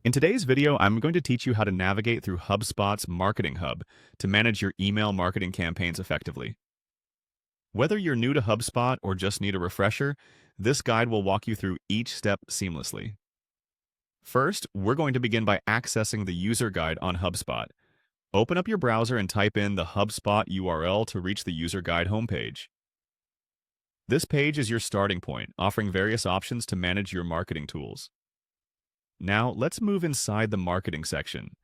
In today's video, I'm going to teach you how to navigate through HubSpot's Marketing Hub to manage your email marketing campaigns effectively. Whether you're new to HubSpot or just need a refresher, this guide will walk you through each step seamlessly. First, we're going to begin by accessing the user guide on HubSpot. Open up your browser and type in the HubSpot URL to reach the user guide homepage. This page is your starting point, offering various options to manage your marketing tools. Now, let's move inside the marketing section.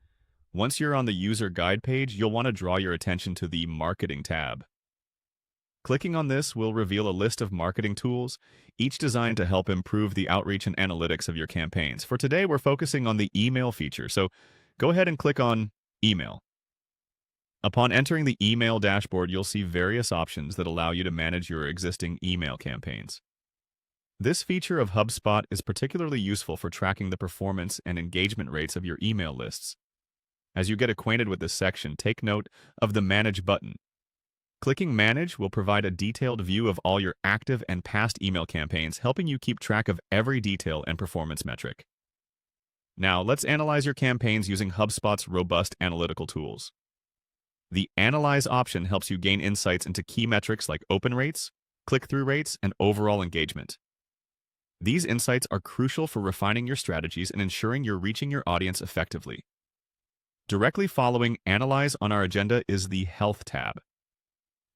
Once you're on the user guide page, you'll want to draw your attention to the Marketing tab. Clicking on this will reveal a list of marketing tools, each designed to help improve the outreach and analytics of your campaigns. For today, we're focusing on the email feature, so go ahead and click on Email. Upon entering the email dashboard, you'll see various options that allow you to manage your existing email campaigns. This feature of HubSpot is particularly useful for tracking the performance and engagement rates of your email lists. As you get acquainted with this section, take note of the Manage button. Clicking Manage will provide a detailed view of all your active and past email campaigns, helping you keep track of every detail and performance metric. Now, let's analyze your campaigns using HubSpot's robust analytical tools. The Analyze option helps you gain insights into key metrics like open rates, click-through rates, and overall engagement. These insights are crucial for refining your strategies and ensuring you're reaching your audience effectively. Directly following Analyze on our agenda is the Health tab.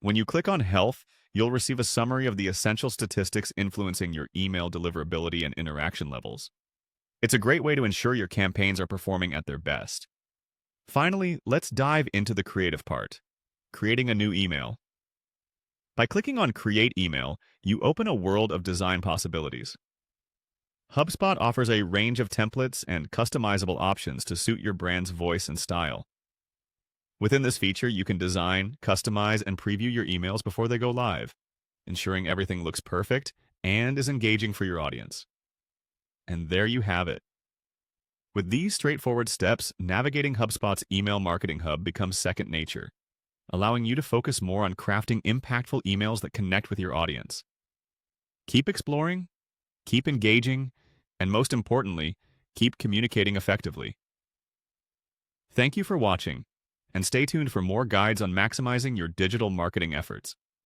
When you click on Health, you'll receive a summary of the essential statistics influencing your email deliverability and interaction levels. It's a great way to ensure your campaigns are performing at their best. Finally, let's dive into the creative part, creating a new email. By clicking on Create Email, you open a world of design possibilities. HubSpot offers a range of templates and customizable options to suit your brand's voice and style. Within this feature, you can design, customize, and preview your emails before they go live, ensuring everything looks perfect and is engaging for your audience. And there you have it. With these straightforward steps, navigating HubSpot's email marketing hub becomes second nature, allowing you to focus more on crafting impactful emails that connect with your audience. Keep exploring, keep engaging, and most importantly, keep communicating effectively. Thank you for watching, and stay tuned for more guides on maximizing your digital marketing efforts.